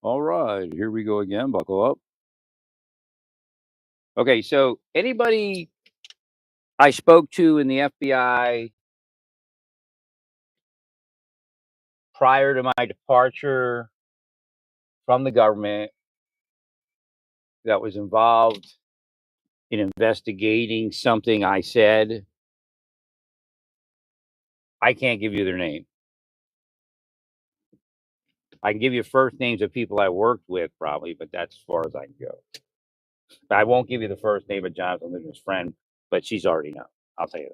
All right, here we go again. Buckle up. Okay, so anybody I spoke to in the FBI prior to my departure from the government that was involved in investigating something I said, I can't give you their name. I can give you first names of people I worked with, probably, but that's as far as I can go. I won't give you the first name of Jonathan Livingston's friend, but she's already known. I'll tell you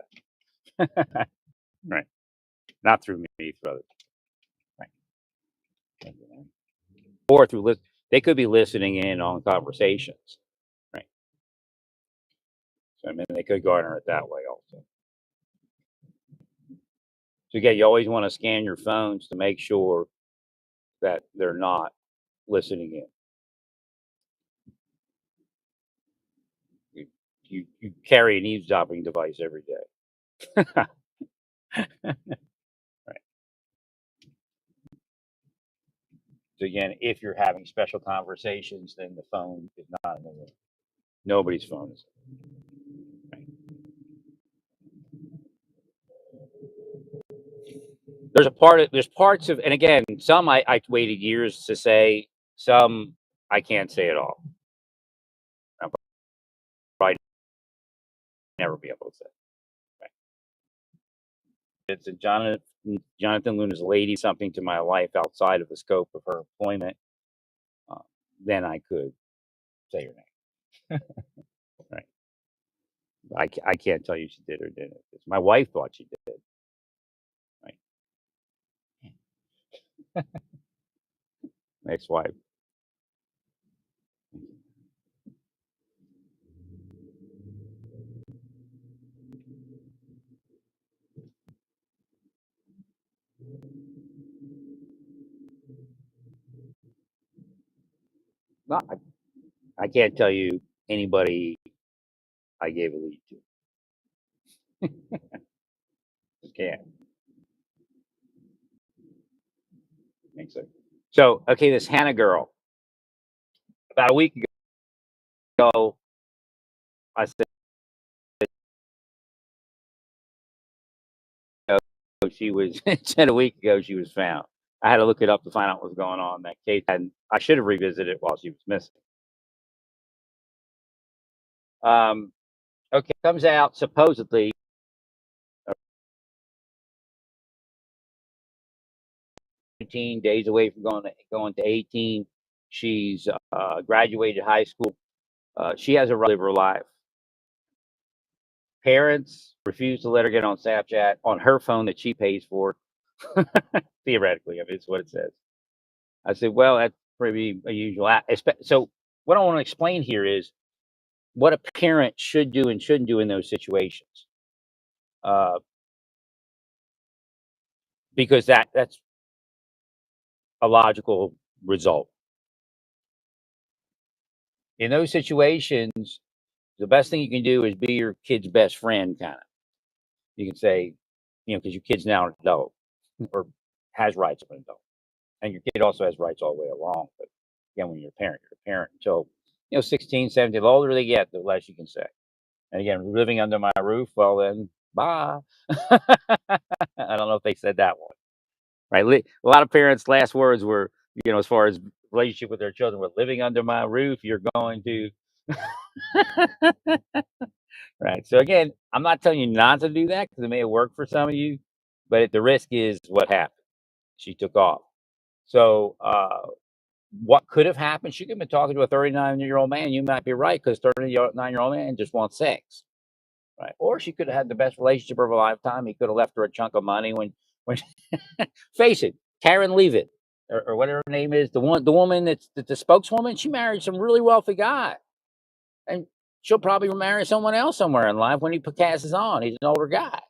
that. Right. Not through me, through others. Right. Or through they could be listening in on conversations, right? So I mean, they could garner it that way also. So again, you always want to scan your phones to make sure that they're not listening in. You carry an eavesdropping device every day. Right. So again, if you're having special conversations, then the phone is not in the room. Nobody's phone is. Right. There's parts of, and again, some I waited years to say, some I can't say at all. I'll probably never be able to say. Right. It's a Jonathan Luna's lady something to my life outside of the scope of her employment, uh, then I could say her name. Right. I can't tell you she did or didn't. My wife thought she did. Right. Ex-wife. No, I can't tell you anybody I gave a lead to. Just can't. Makes sense. So okay, this Hannah girl. About a week ago, I said she was said a week ago she was found. I had to look it up to find out what was going on in that case, and I should have revisited it while she was missing. Um, okay, comes out supposedly 18 days away from going to 18. She's graduated high school. She has a right to live her life. Parents refuse to let her get on Snapchat on her phone that she pays for. Theoretically, I mean, it's what it says. I said, well, that's pretty unusual. So, what I want to explain here is what a parent should do and shouldn't do in those situations, uh, because that's a logical result. In those situations, the best thing you can do is be your kid's best friend, kind of. You can say, because your kid's now an adult or has rights of an adult, and your kid also has rights all the way along. But again, when you're a parent, you're a parent until 16, 17. The older they get, the less you can say. And again, living under my roof, well then, bye. I don't know if they said that one. Right? A lot of parents' last words were, as far as relationship with their children, were living under my roof. You're going to. Right. So again, I'm not telling you not to do that because it may have worked for some of you, but the risk is what happened. She took off. So what could have happened? She could have been talking to a 39-year-old man. You might be right because 39-year-old man just wants sex. Right. Or she could have had the best relationship of her lifetime. He could have left her a chunk of money when face it, Karen Leavitt or whatever her name is, the woman that's the spokeswoman, she married some really wealthy guy. And she'll probably marry someone else somewhere in life when he passes on. He's an older guy.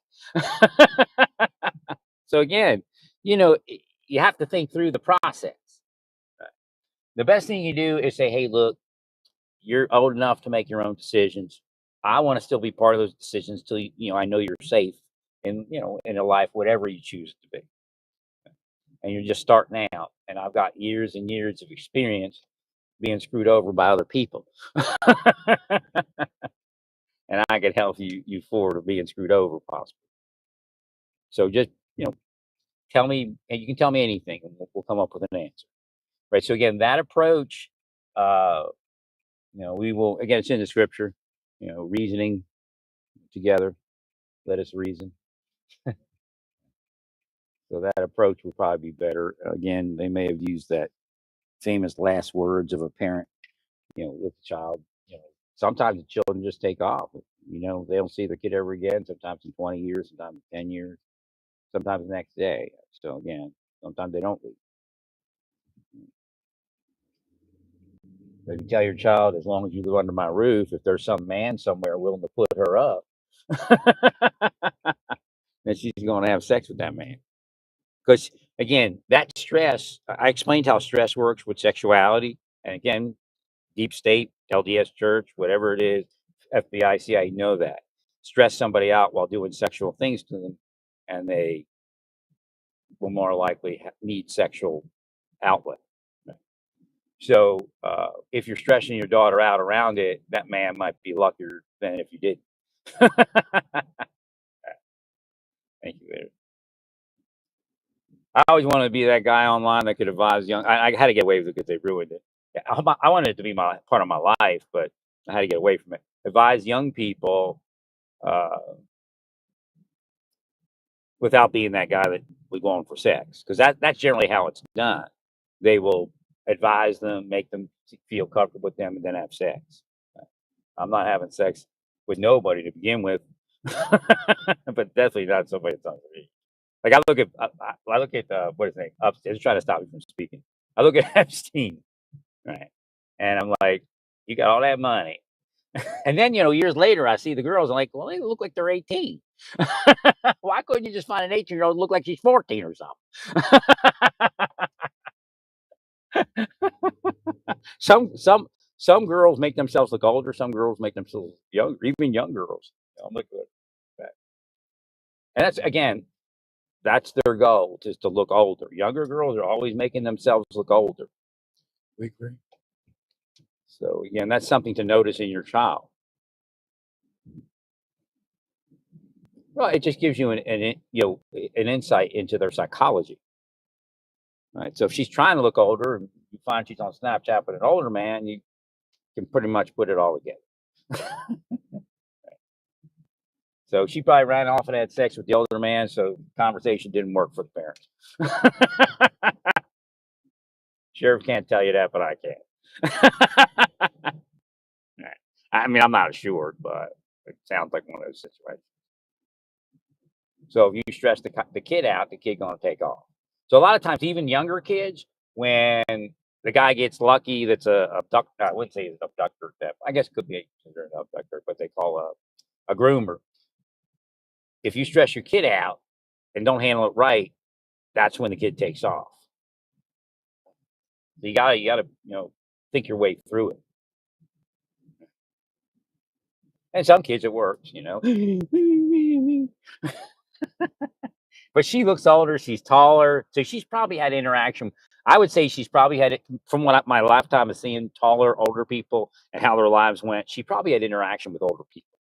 So again, you have to think through the process. The best thing you do is say, hey, look, you're old enough to make your own decisions. I want to still be part of those decisions till I know you're safe in in a life, whatever you choose to be. and you're just starting out. And I've got years and years of experience being screwed over by other people, and I can help you forward of being screwed over, possibly. So just you know, tell me, and you can tell me anything, and we'll come up with an answer. Right. So again, that approach, uh, we will again. It's in the scripture. Reasoning together. Let us reason. So that approach will probably be better. Again, they may have used that famous last words of a parent, with the child. You know, sometimes the children just take off. They don't see their kid ever again. Sometimes in 20 years, sometimes in 10 years, sometimes the next day. So again, sometimes they don't leave. But you tell your child, as long as you live under my roof, if there's some man somewhere willing to put her up, then she's going to have sex with that man. Because again, that stress, I explained how stress works with sexuality. And again, deep state, LDS church, whatever it is, FBI, CIA know that. Stress somebody out while doing sexual things to them, and they will more likely need sexual outlet. So if you're stressing your daughter out around it, that man might be luckier than if you didn't. Thank you. I always wanted to be that guy online that could advise young. I had to get away with it because they ruined it. Yeah, I wanted it to be my part of my life, but I had to get away from it. Advise young people uh, without being that guy that was going for sex, because that's generally how it's done. They will advise them, make them feel comfortable with them, and then have sex. I'm not having sex with nobody to begin with, but definitely not somebody that's underage. Like I look at what is his name? Upstairs, trying to stop me from speaking. I look at Epstein, right, and I'm like, you got all that money, and then years later, I see the girls. I'm like, well, they look like they're 18. Why couldn't you just find an 18-year-old look like she's 14 or something? Some girls make themselves look older. Some girls make themselves younger, even young girls. I'm looking at that, and that's again, that's their goal, just to look older. Younger girls are always making themselves look older. We agree. So again, that's something to notice in your child. Well, it just gives you an insight into their psychology, right? So if she's trying to look older, and you find she's on Snapchat with an older man, you can pretty much put it all together. So she probably ran off and had sex with the older man, so conversation didn't work for the parents. Sheriff can't tell you that, but I can. Right. I mean, I'm not sure, but it sounds like one of those situations. So if you stress the kid out, the kid gonna take off. So a lot of times, even younger kids, when the guy gets lucky, that's a abductor. I wouldn't say he's an abductor. Theft. I guess it could be considered an abductor, but they call a groomer. If you stress your kid out and don't handle it right, that's when the kid takes off. So you gotta think your way through it. And some kids it works. But she looks older, she's taller, so she's probably had interaction. I would say she's probably had it from my lifetime of seeing taller, older people and how their lives went. She probably had interaction with older people.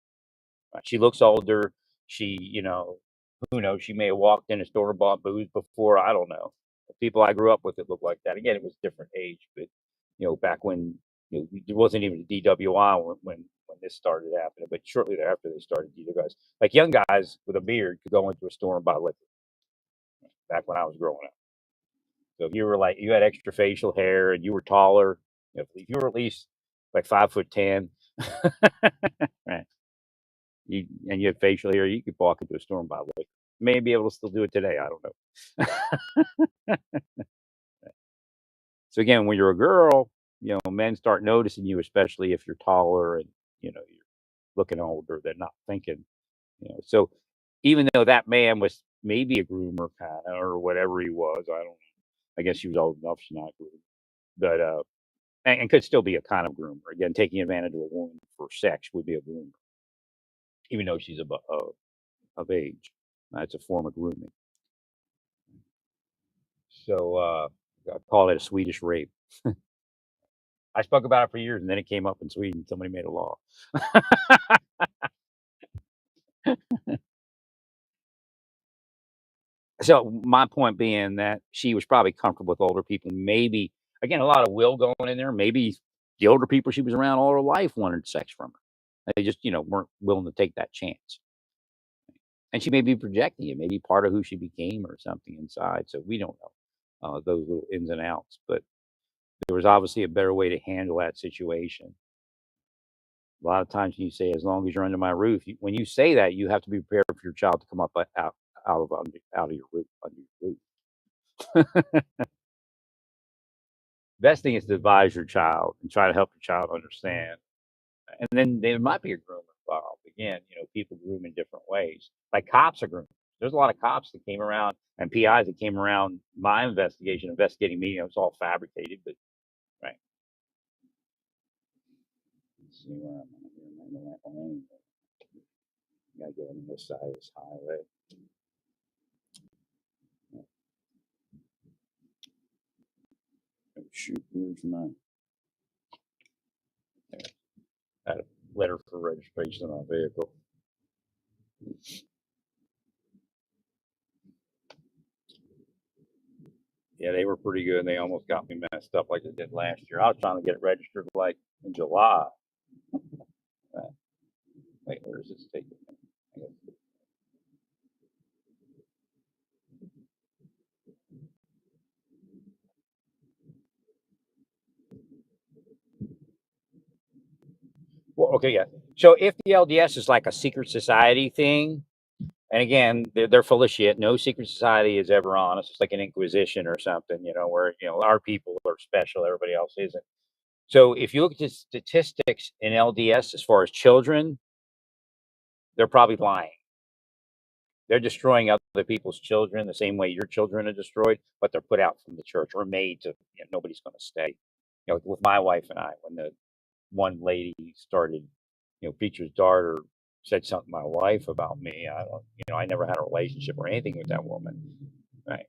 Right? She looks older. Who knows? She may have walked in a store and bought booze before. I don't know. The people I grew up with it looked like that. Again, it was different age, but back when there wasn't even a DWI when this started happening. But shortly thereafter, they started DWIs. Like young guys with a beard could go into a store and buy liquor back when I was growing up. So if you were like you had extra facial hair and you were taller, if you were at least like 5'10", right? And you had facial hair, you could walk into a store and buy liquor. May be able to still do it today. I don't know. So again, when you're a girl, men start noticing you, especially if you're taller and you're looking older. They're not thinking. So even though that man was maybe a groomer kind of or whatever he was, I don't know. I guess she was old enough, she's not groomed. But and could still be a kind of groomer. Again, taking advantage of a woman for sex would be a groomer, even though she's of age. That's a form of grooming. So I call it a Swedish rape. I spoke about it for years, and then it came up in Sweden. Somebody made a law. So my point being that she was probably comfortable with older people. Maybe again, a lot of will going in there. Maybe the older people she was around all her life wanted sex from her. They just, weren't willing to take that chance. And she may be projecting it, maybe part of who she became or something inside. So we don't know those little ins and outs. But there was obviously a better way to handle that situation. A lot of times you say, "As long as you're under my roof," when you say that, you have to be prepared for your child to come up out of your roof under your roof. Best thing is to advise your child and try to help your child understand. And then there might be a groomer involved. Again, people groom in different ways. Like cops are groomers. There's a lot of cops that came around and PIs that came around my investigation, investigating me. It was all fabricated, but right. Let's see where I'm at here. I know that lane. Gotta get on this side of this highway. Oh, shoot, where's my? There. I had a letter for registration on my vehicle. Yeah, they were pretty good. They almost got me messed up like they did last year. I was trying to get it registered like in July. Wait, where does this take me? Well, okay, yeah. So if the LDS is like a secret society thing, and again, they're full of shit. No secret society is ever honest. It's like an inquisition or something, where our people are special, everybody else isn't. So if you look at the statistics in LDS as far as children, they're probably lying. They're destroying other people's children the same way your children are destroyed, but they're put out from the church or made to. Nobody's going to stay. With my wife and I, when the one lady started, preacher's daughter said something to my wife about me. I don't, I never had a relationship or anything with that woman. Right.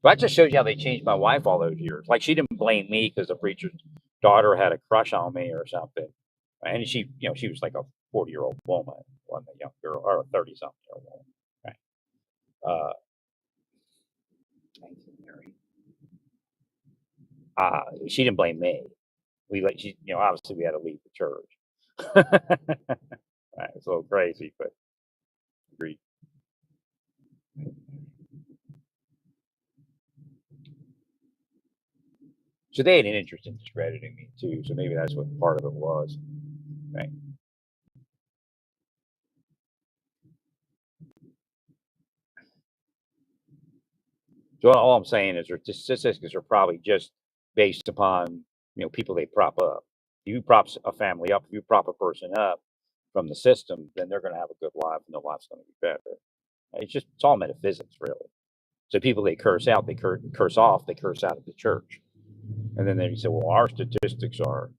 But that just shows you how they changed my wife all those years. Like she didn't blame me because the preacher's daughter had a crush on me or something. And she, she was like a 40-year-old woman, wasn't a young girl or a 30-something-year-old woman. Right. Uh, she didn't blame me. Obviously we had to leave the church. Right, it's a little crazy, but agreed. So they had an interest in discrediting me too. So maybe that's what part of it was. Right. So all I'm saying is their statistics are probably just based upon people they prop up. If you prop a family up, if you prop a person up from the system, then they're going to have a good life and their life's going to be better. It's all metaphysics, really. So people they curse out, they curse off, they curse out of the church, and then they say, "Well, our statistics are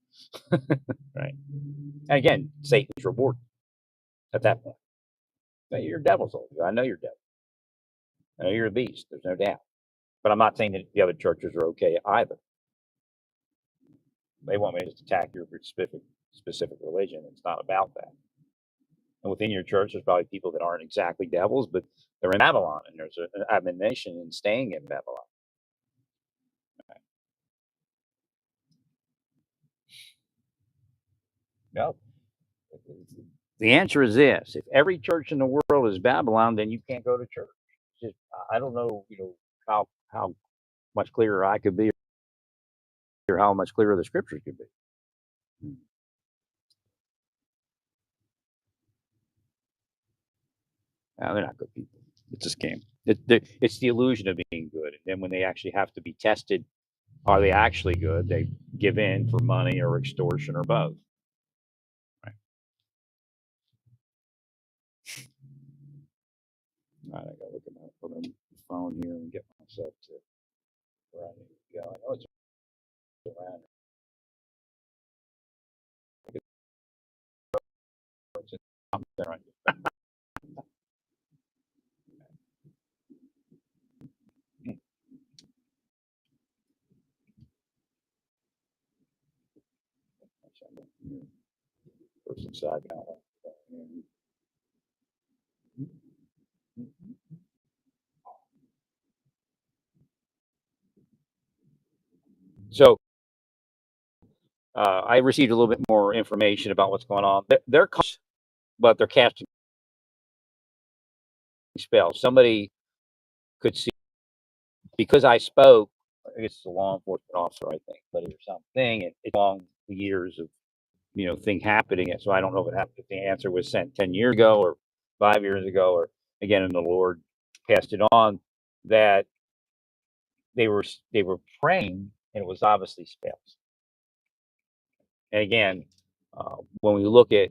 right." And again, Satan's reward at that point. Now, you're devil's old. I know you're devil. I know you're a beast. There's no doubt. But I'm not saying that the other churches are okay either. They want me to just attack your specific religion. It's not about that. And within your church, there's probably people that aren't exactly devils, but they're in Babylon, and there's an admonition in staying in Babylon. No. The answer is this: if every church in the world is Babylon, then you can't go to church. Just, I don't know, how much clearer I could be, or how much clearer the scriptures could be. No, they're not good people. It's a scam. It's the illusion of being good. And then when they actually have to be tested, are they actually good? They give in for money or extortion or both. Right. All right, I gotta look at my phone here and get myself to where I need to go. I know it's around. It's around. Person side now. So I received a little bit more information about what's going on. They're but they're casting spells. Somebody could see because I spoke. I guess it's a law enforcement officer, I think, but or something. It's long years of thing happening. So I don't know if it happened if the answer was sent 10 years ago or 5 years ago, or again, and the Lord passed it on that they were praying, and it was obviously spells. And again, when we look at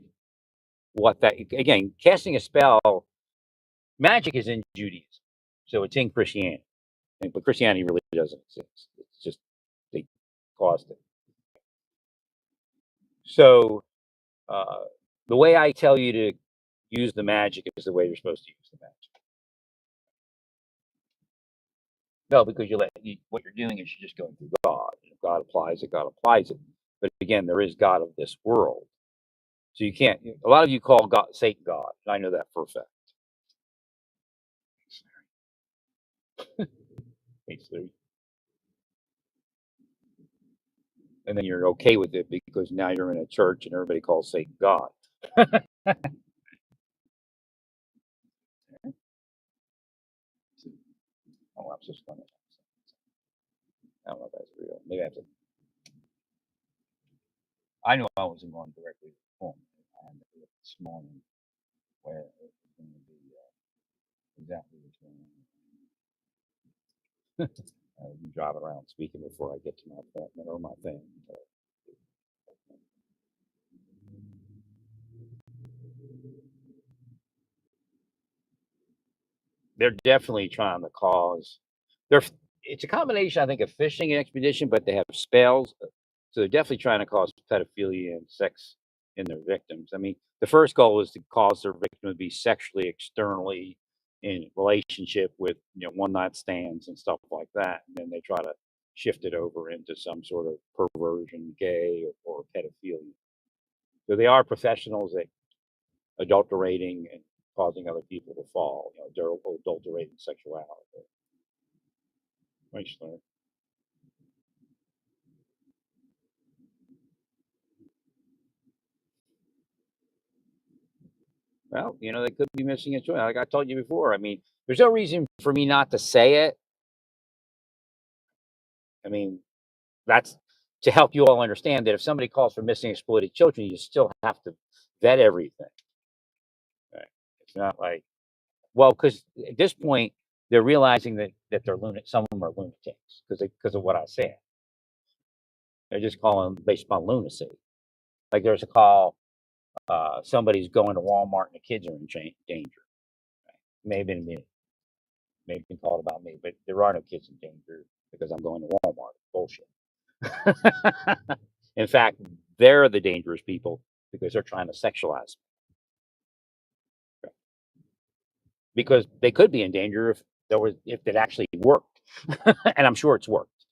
what that again, casting a spell, magic is in Judaism, so it's in Christianity, but Christianity really doesn't exist. It's just they caused it. So uh, the way I tell you to use the magic is the way you're supposed to use the magic. No, because what you're doing is you're just going through God. And if God applies it, God applies it. But again, there is God of this world. So you can't. A lot of you call God Satan God, and I know that for a fact. And then you're okay with it because now you're in a church and everybody calls Satan God. Oh, I'm just funny. I don't know if that's real. Maybe I have to. I know I wasn't going directly to the point. I had to look this morning where it was going to be exactly what's going on. I'll be driving around speaking before I get to my appointment or my thing. They're definitely trying to cause. They're it's a combination, I think, of fishing and expedition, but they have spells, so they're definitely trying to cause pedophilia and sex in their victims. I mean, the first goal is to cause their victim to be sexually externally in relationship with one night stands and stuff like that, and then they try to shift it over into some sort of perversion, gay or pedophilia. So they are professionals at adulterating and causing other people to fall. They're adulterating sexuality. Thanks, Larry. Well, they could be missing a choice. Like I told you before, I mean, there's no reason for me not to say it. I mean, that's to help you all understand that if somebody calls for missing exploited children, you still have to vet everything. Right? It's not like, well, because at this point they're realizing that they're lunatic. Some of them are lunatics because of what I said. They're just calling based upon lunacy. Like there's a call, somebody's going to Walmart and the kids are in danger. Maybe in a minute. Maybe been called about me, but there are no kids in danger because I'm going to Walmart. Bullshit. In fact, they're the dangerous people because they're trying to sexualize me. Because they could be in danger if it actually worked, and I'm sure it's worked.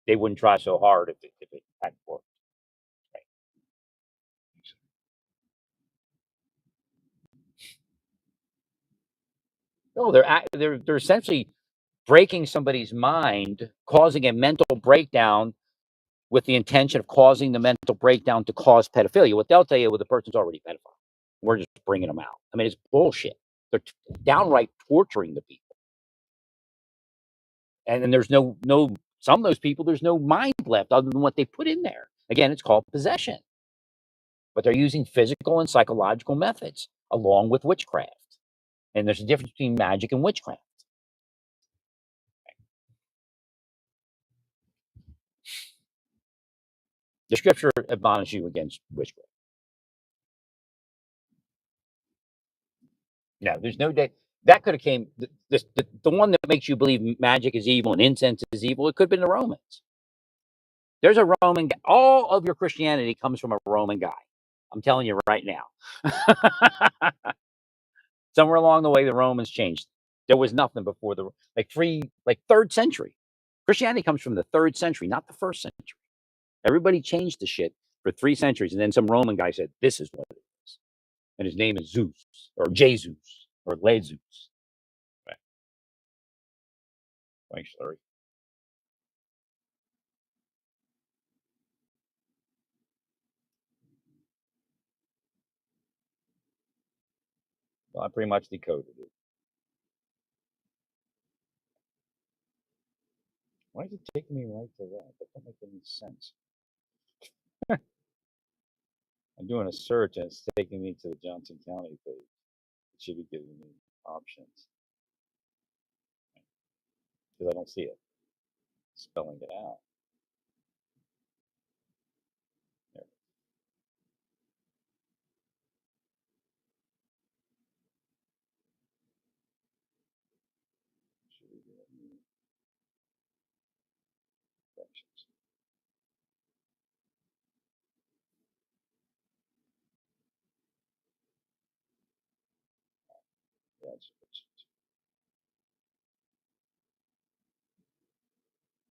They wouldn't try so hard if it hadn't worked. Right? No, they're essentially breaking somebody's mind, causing a mental breakdown with the intention of causing the mental breakdown to cause pedophilia. What they'll tell you, well, the person's already pedophile. We're just bringing them out. I mean, it's bullshit. They're downright torturing the people. And then there's no some of those people, there's no mind left other than what they put in there. Again, it's called possession. But they're using physical and psychological methods along with witchcraft. And there's a difference between magic and witchcraft. The scripture admonishes you against witchcraft. No, there's no day that could have came. The one that makes you believe magic is evil and incense is evil. It could have been the Romans. There's a Roman. All of your Christianity comes from a Roman guy. I'm telling you right now. Somewhere along the way, the Romans changed. There was nothing before like third century. Christianity comes from the third century, not the first century. Everybody changed the shit for 3 centuries, and then some Roman guy said, "This is what it is," and his name is Zeus or Jesus or Jesus. Right. Thanks, Larry. Well, I pretty much decoded it. Why is it taking me right to that? That don't make any sense. I'm doing a search and it's taking me to the Johnson County page. It should be giving me options because I don't see it spelling it out. There. Should be giving me directions. That's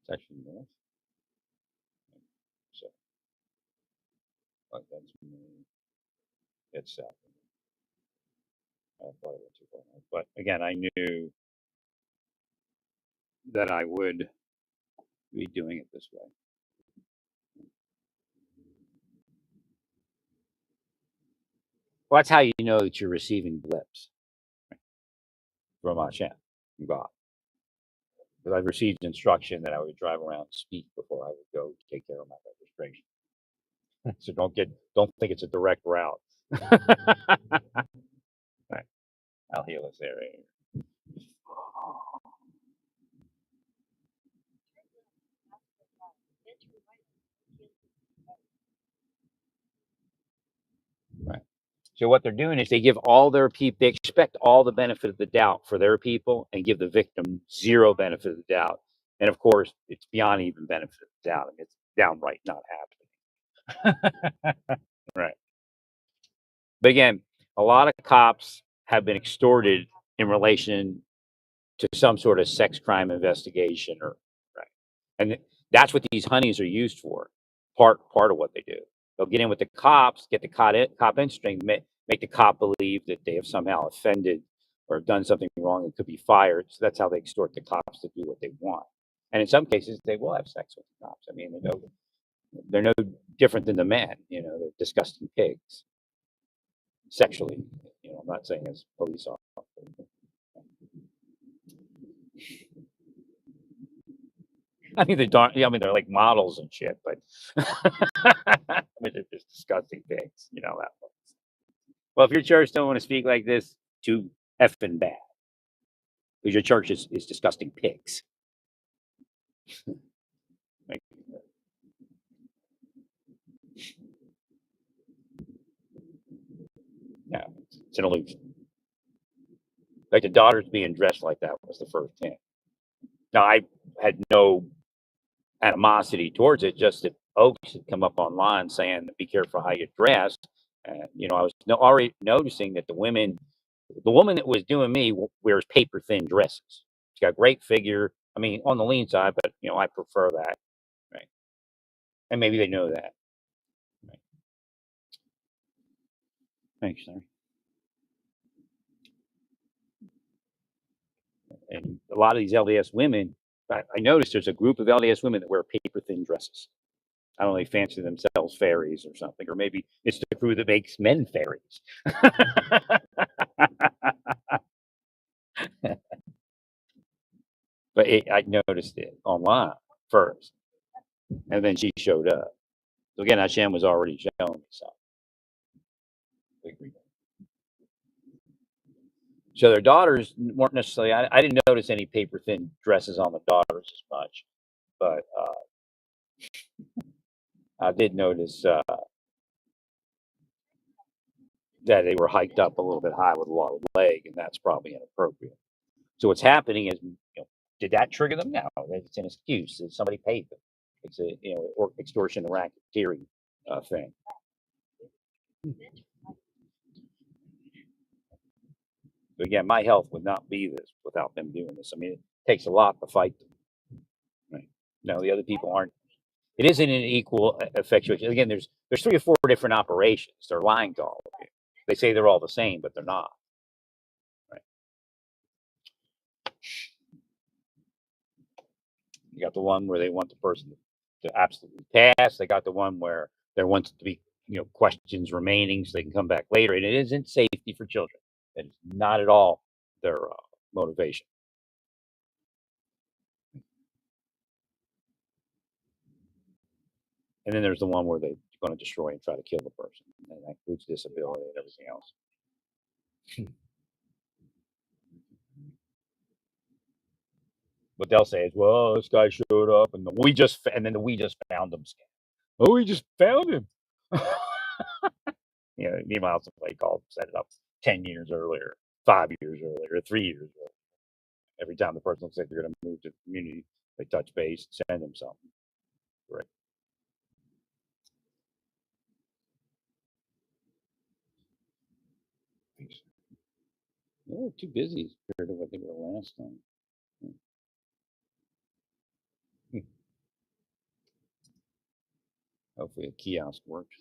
it's actually north. So, but that's me. It's south. I thought it went too far north. But again, I knew that I would be doing it this way. Well, that's how you know that you're receiving blips from Hashem, from God. Because I've received instruction that I would drive around and speak before I would go take care of my registration. So don't think it's a direct route. Right. I'll heal us there. Right. So what they're doing is they give all their people, they expect all the benefit of the doubt for their people and give the victim zero benefit of the doubt. And of course, it's beyond even benefit of the doubt. I mean, it's downright not happening. Right. But again, a lot of cops have been extorted in relation to some sort of sex crime investigation or right. And that's what these honeys are used for. Part of what they do. They'll get in with the cops, get the cop instinct, make the cop believe that they have somehow offended or done something wrong and could be fired. So that's how they extort the cops to do what they want. And in some cases, they will have sex with the cops. I mean, they're no different than the men. You know, they're disgusting pigs sexually. You know, I'm not saying as police officers. I mean, they don't. Yeah, I mean, they're like models and shit, but I mean, they're just disgusting pigs. You know that. Well, if your church don't want to speak like this, too effing bad, because your church is disgusting pigs. Like, yeah, it's an illusion. Like the daughters being dressed like that was the first hint. Now I had no animosity towards it, just that Oaks had come up online saying, "Be careful how you dress." And you know, I was already noticing that the woman that was doing me wears paper thin dresses. She's got a great figure. I mean, on the lean side, but you know, I prefer that. Right? And maybe they know that. Right? Thanks, sir. And a lot of these LDS women, I noticed there's a group of LDS women that wear paper thin dresses. I don't know, they fancy themselves fairies or something, or maybe it's the crew that makes men fairies. But I noticed it online first, and then she showed up. So again, Hashem was already showing me something. So their daughters weren't necessarily. I didn't notice any paper thin dresses on the daughters as much, but I did notice that they were hiked up a little bit high with a lot of leg, and that's probably inappropriate. So what's happening is, did that trigger them? No, it's an excuse. Somebody paid them. It's a or extortion, racketeering thing. But again, my health would not be this without them doing this. I mean, it takes a lot to fight them. Right? No, the other people aren't. It isn't an equal effectuation. Again, there's 3 or 4 different operations. They're lying to all of you. They say they're all the same, but they're not. Right? You got the one where they want the person to absolutely pass. They got the one where there wants to be, questions remaining so they can come back later. And it isn't safety for children. That is not at all their motivation. And then there's the one where they're going to destroy and try to kill the person, and that includes disability and everything else. What they'll say is, "Well, this guy showed up, and and then we just found him." Oh, we just found him. Meanwhile, somebody called, set it up 10 years earlier, 5 years earlier, 3 years earlier. Every time the person looks like they're going to move to the community, they touch base, send them something. Right. Oh, too busy compared to what they were last time. Hmm. Hopefully, a kiosk works.